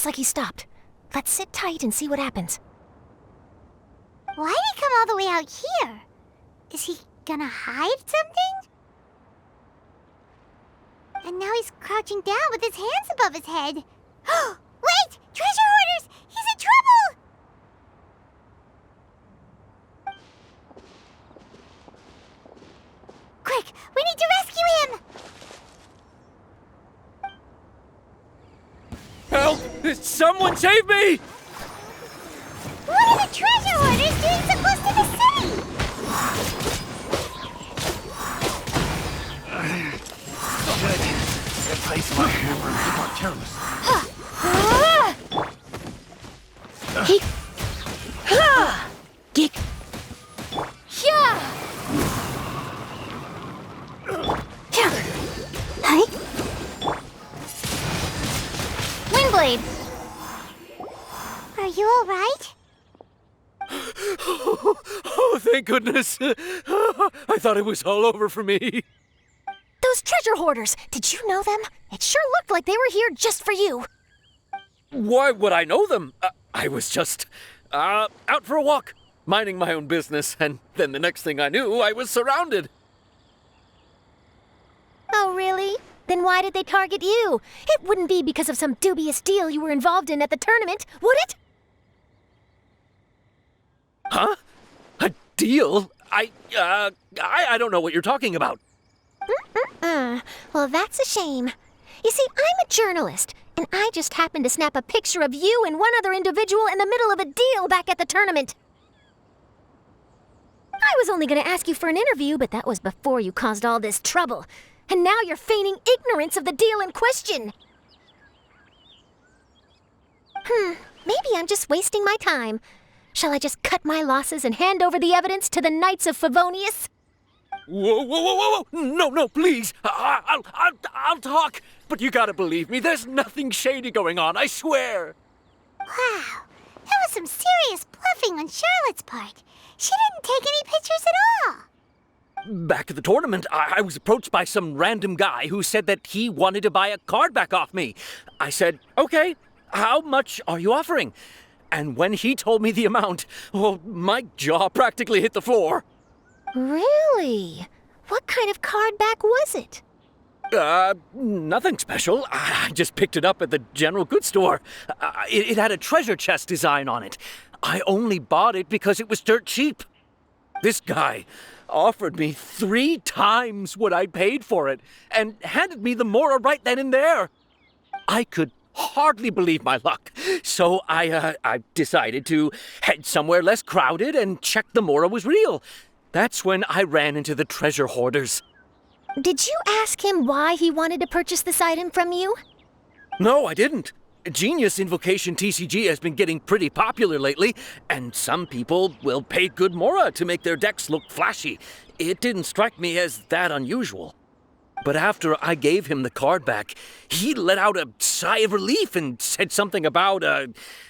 Looks like he stopped. Let's sit tight and see what happens. Why did he come all the way out here? Is he gonna hide something? And now he's crouching down with his hands above his head. Wait! Treasure hoarders! He's in trouble! Quick! We need to rescue him! Help! Someone save me! What are the treasure hoarders doing so close to the city? Good. Replace my hammer and be more careless. Geek. Yeah! Hi. Windblade! Are you alright? Oh, thank goodness. I thought it was all over for me. Those treasure hoarders, did you know them? It sure looked like they were here just for you. Why would I know them? I was just out for a walk, minding my own business, and then the next thing I knew, I was surrounded. Oh, really? Then why did they target you? It wouldn't be because of some dubious deal you were involved in at the tournament, would it? Huh? A deal? I don't know what you're talking about. Well, that's a shame. You see, I'm a journalist, and I just happened to snap a picture of you and one other individual in the middle of a deal back at the tournament. I was only going to ask you for an interview, but that was before you caused all this trouble. And now you're feigning ignorance of the deal in question. Maybe I'm just wasting my time. Shall I just cut my losses and hand over the evidence to the Knights of Favonius? Whoa! No, please. I'll talk. But you gotta believe me, there's nothing shady going on, I swear. Wow, that was some serious bluffing on Charlotte's part. She didn't take any pictures at all. Back at the tournament, I was approached by some random guy who said that he wanted to buy a card back off me. I said, okay, how much are you offering? And when he told me the amount, well, my jaw practically hit the floor. Really? What kind of card back was it? Nothing special. I just picked it up at the general goods store. It had a treasure chest design on it. I only bought it because it was dirt cheap. This guy offered me 3 times what I paid for it and handed me the Mora right then and there. I could hardly believe my luck, so I decided to head somewhere less crowded and check the Mora was real. That's when I ran into the treasure hoarders. Did you ask him why he wanted to purchase this item from you? No, I didn't. Genius Invocation TCG has been getting pretty popular lately, and some people will pay good Mora to make their decks look flashy. It didn't strike me as that unusual. But after I gave him the card back, he let out a sigh of relief and said something about,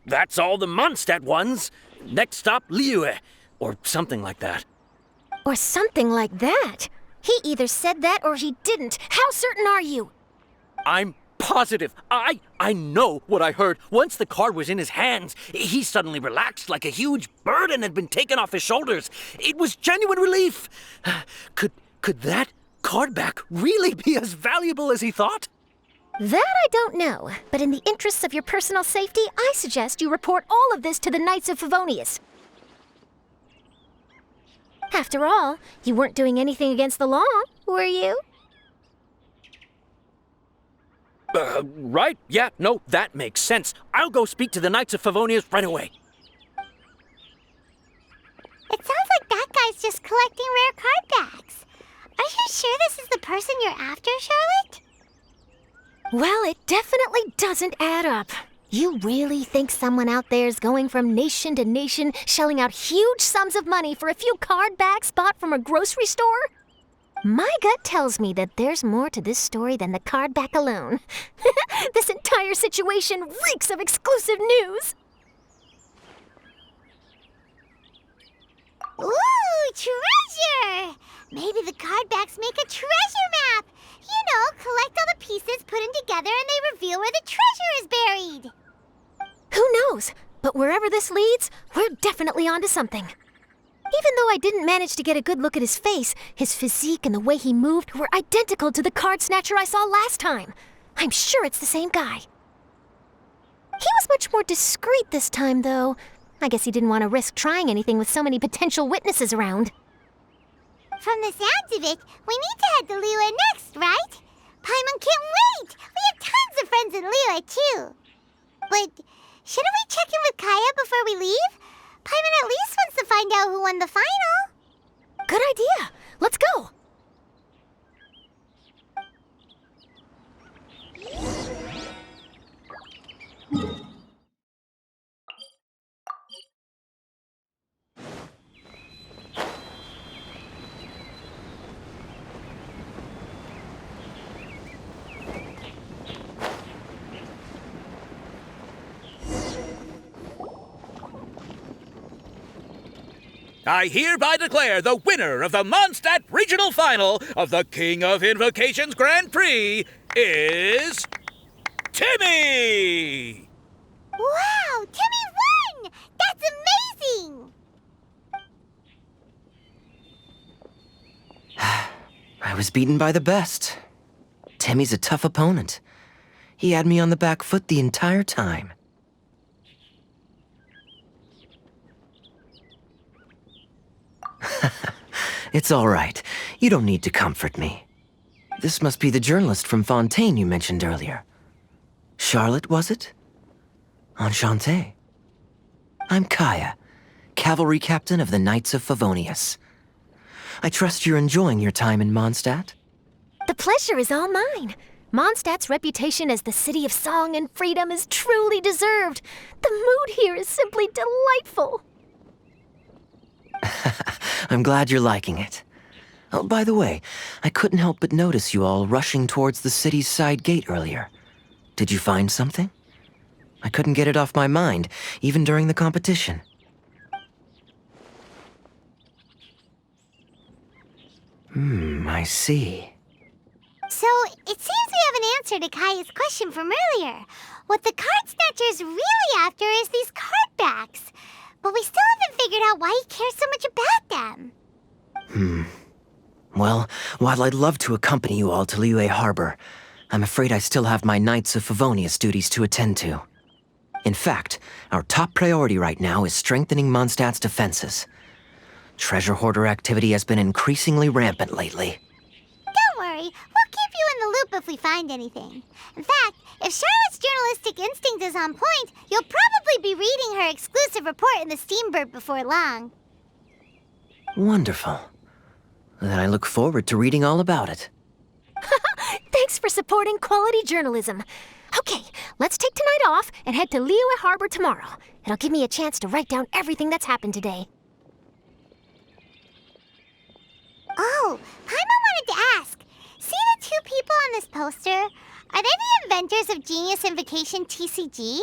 that's all the Mondstadt ones. Next stop, Liyue, or something like that. Or something like that? He either said that or he didn't. How certain are you? I'm positive. I know what I heard. Once the card was in his hands, he suddenly relaxed like a huge burden had been taken off his shoulders. It was genuine relief. Could that card back really be as valuable as he thought? That I don't know, but in the interests of your personal safety, I suggest you report all of this to the Knights of Favonius. After all, you weren't doing anything against the law, were you? Right. Yeah, no, that makes sense. I'll go speak to the Knights of Favonius right away. It sounds like that guy's just collecting rare card backs. Are you sure this is the person you're after, Charlotte? Well, it definitely doesn't add up. You really think someone out there's going from nation to nation, shelling out huge sums of money for a few card backs bought from a grocery store? My gut tells me that there's more to this story than the card back alone. This entire situation reeks of exclusive news. Ooh, treasure! Maybe the card backs make a treasure map. You know, collect all the pieces, put them together, and they reveal where the treasure is buried. Who knows? But wherever this leads, we're definitely onto something. Even though I didn't manage to get a good look at his face, his physique and the way he moved were identical to the card snatcher I saw last time. I'm sure it's the same guy. He was much more discreet this time, though. I guess he didn't want to risk trying anything with so many potential witnesses around. From the sounds of it, we need to head to Liyue next, right? Paimon can't wait! We have tons of friends in Liyue, too. But shouldn't we check in with Kaya before we leave? Paimon at least wants to find out who won the final. Good idea. Let's go. I hereby declare the winner of the Mondstadt Regional Final of the King of Invocations Grand Prix is Timmy! Wow, Timmy won! That's amazing! I was beaten by the best. Timmy's a tough opponent. He had me on the back foot the entire time. It's all right. You don't need to comfort me. This must be the journalist from Fontaine you mentioned earlier. Charlotte, was it? Enchanté. I'm Kaya, cavalry captain of the Knights of Favonius. I trust you're enjoying your time in Mondstadt? The pleasure is all mine. Mondstadt's reputation as the city of song and freedom is truly deserved. The mood here is simply delightful. I'm glad you're liking it. Oh, by the way, I couldn't help but notice you all rushing towards the city's side gate earlier. Did you find something? I couldn't get it off my mind, even during the competition. I see. So, it seems we have an answer to Kaya's question from earlier. What the card snatcher's really after is these card backs. But we still haven't figured out why he cares so much about them. Well, while I'd love to accompany you all to Liyue Harbor, I'm afraid I still have my Knights of Favonius duties to attend to. In fact, our top priority right now is strengthening Mondstadt's defenses. Treasure hoarder activity has been increasingly rampant lately. Don't worry, we'll keep you in the loop if we find anything. In fact, if Charlotte's journalistic instinct is on point, you'll probably be reading her exclusive report in the Steambird before long. Wonderful. Then I look forward to reading all about it. Thanks for supporting quality journalism. Okay, let's take tonight off and head to Liyue Harbor tomorrow. It'll give me a chance to write down everything that's happened today. Oh, Paimon wanted to ask. See the two people on this poster? Are they the inventors of Genius Invocation TCG?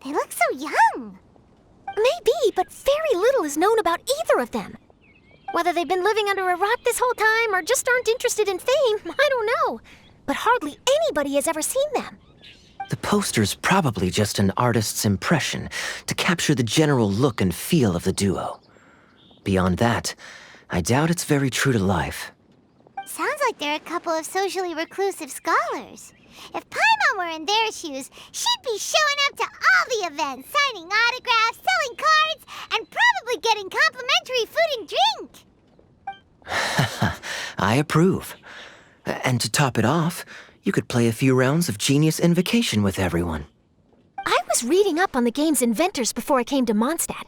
They look so young. Maybe, but very little is known about either of them. Whether they've been living under a rock this whole time or just aren't interested in fame, I don't know. But hardly anybody has ever seen them. The poster's probably just an artist's impression to capture the general look and feel of the duo. Beyond that, I doubt it's very true to life. Sounds like they're a couple of socially reclusive scholars. If Paimon were in their shoes, she'd be showing up to all the events, signing autographs, selling cards, and probably getting complimentary food and drink. I approve. And to top it off, you could play a few rounds of Genius Invocation with everyone. I was reading up on the game's inventors before I came to Mondstadt.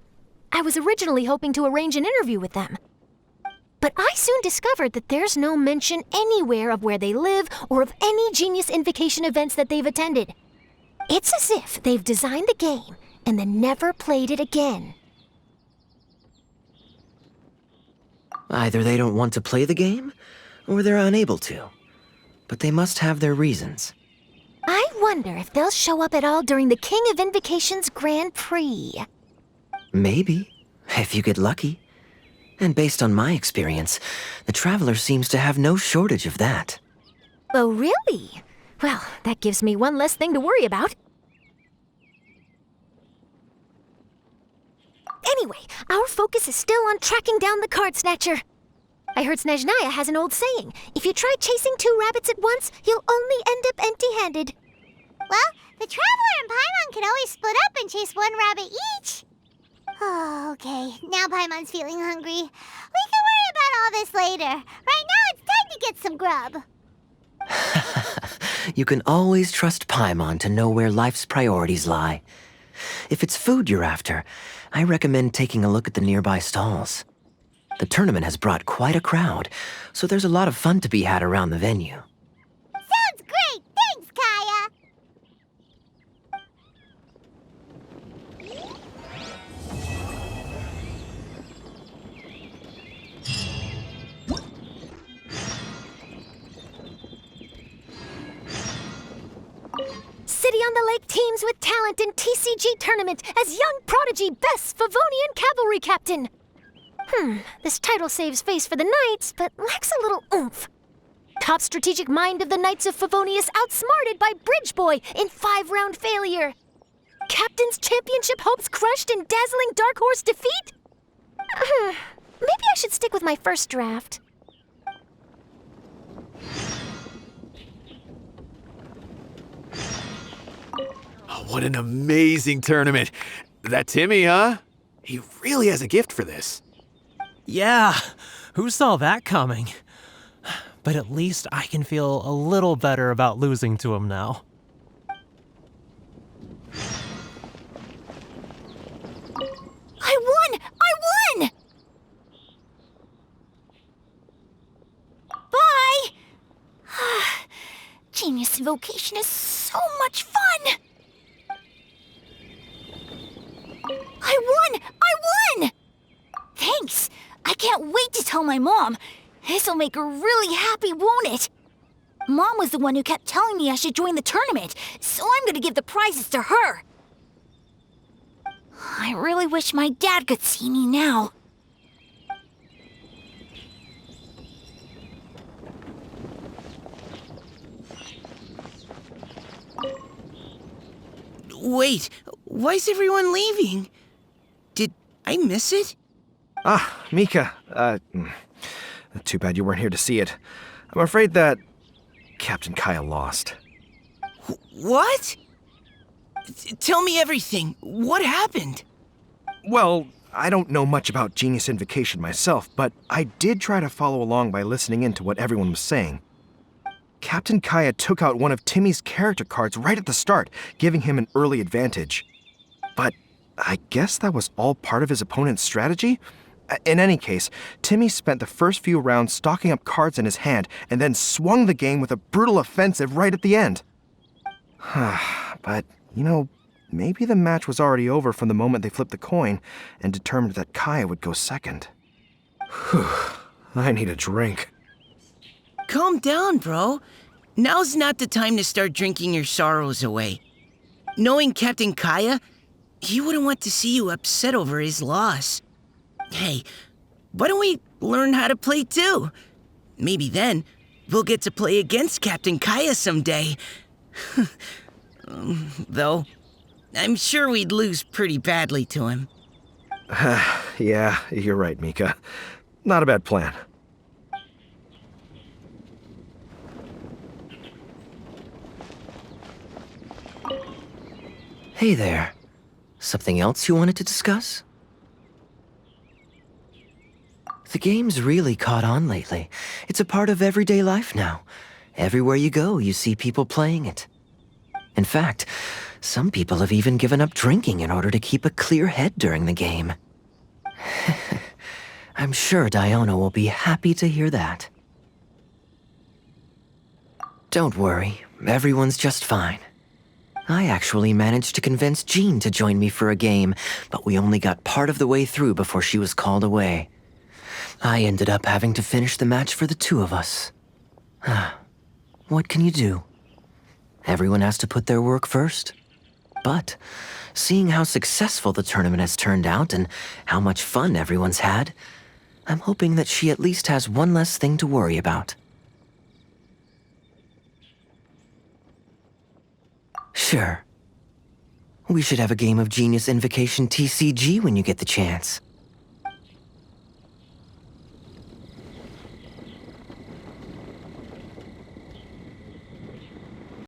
I was originally hoping to arrange an interview with them. But I soon discovered that there's no mention anywhere of where they live or of any Genius Invocation events that they've attended. It's as if they've designed the game and then never played it again. Either they don't want to play the game, or they're unable to. But they must have their reasons. I wonder if they'll show up at all during the King of Invocation's Grand Prix. Maybe, if you get lucky. And based on my experience, the Traveler seems to have no shortage of that. Oh, really? Well, that gives me one less thing to worry about. Anyway, our focus is still on tracking down the card snatcher. I heard Snezhnaya has an old saying. If you try chasing 2 rabbits at once, you'll only end up empty-handed. Well, the Traveler and Paimon can always split up and chase 1 rabbit each. Oh, okay. Now Paimon's feeling hungry. We can worry about all this later. Right now, it's time to get some grub. You can always trust Paimon to know where life's priorities lie. If it's food you're after, I recommend taking a look at the nearby stalls. The tournament has brought quite a crowd, so there's a lot of fun to be had around the venue. Sounds great! Thanks, Kaya! City on the Lake teams with talent in TCG tournament as young prodigy best Favonian cavalry captain. This title saves face for the Knights, but lacks a little oomph. Top strategic mind of the Knights of Favonius outsmarted by Bridge Boy in 5-round failure. Captain's championship hopes crushed in dazzling Dark Horse defeat? Maybe I should stick with my first draft. Oh, what an amazing tournament. That Timmy, huh? He really has a gift for this. Yeah, who saw that coming? But at least I can feel a little better about losing to him now. I won! I won! Bye! Genius Invocation is so much fun! I won! I won! Thanks! I can't wait to tell my mom. This'll make her really happy, won't it? Mom was the one who kept telling me I should join the tournament, so I'm gonna give the prizes to her. I really wish my dad could see me now. Wait, why is everyone leaving? Did I miss it? Ah, Mika. Too bad you weren't here to see it. I'm afraid that Captain Kaya lost. What? Tell me everything. What happened? Well, I don't know much about Genius Invocation myself, but I did try to follow along by listening in to what everyone was saying. Captain Kaya took out one of Timmy's character cards right at the start, giving him an early advantage. But I guess that was all part of his opponent's strategy? In any case, Timmy spent the first few rounds stocking up cards in his hand and then swung the game with a brutal offensive right at the end. But, you know, maybe the match was already over from the moment they flipped the coin and determined that Kaya would go second. Whew, I need a drink. Calm down, bro. Now's not the time to start drinking your sorrows away. Knowing Captain Kaya, he wouldn't want to see you upset over his loss. Hey, why don't we learn how to play too? Maybe then we'll get to play against Captain Kaya someday. Though, I'm sure we'd lose pretty badly to him. Yeah, you're right, Mika. Not a bad plan. Hey there. Something else you wanted to discuss? The game's really caught on lately. It's a part of everyday life now. Everywhere you go, you see people playing it. In fact, some people have even given up drinking in order to keep a clear head during the game. I'm sure Diona will be happy to hear that. Don't worry, everyone's just fine. I actually managed to convince Jean to join me for a game, but we only got part of the way through before she was called away. I ended up having to finish the match for the two of us. What can you do? Everyone has to put their work first. But, seeing how successful the tournament has turned out and how much fun everyone's had, I'm hoping that she at least has one less thing to worry about. Sure. We should have a game of Genius Invocation TCG when you get the chance.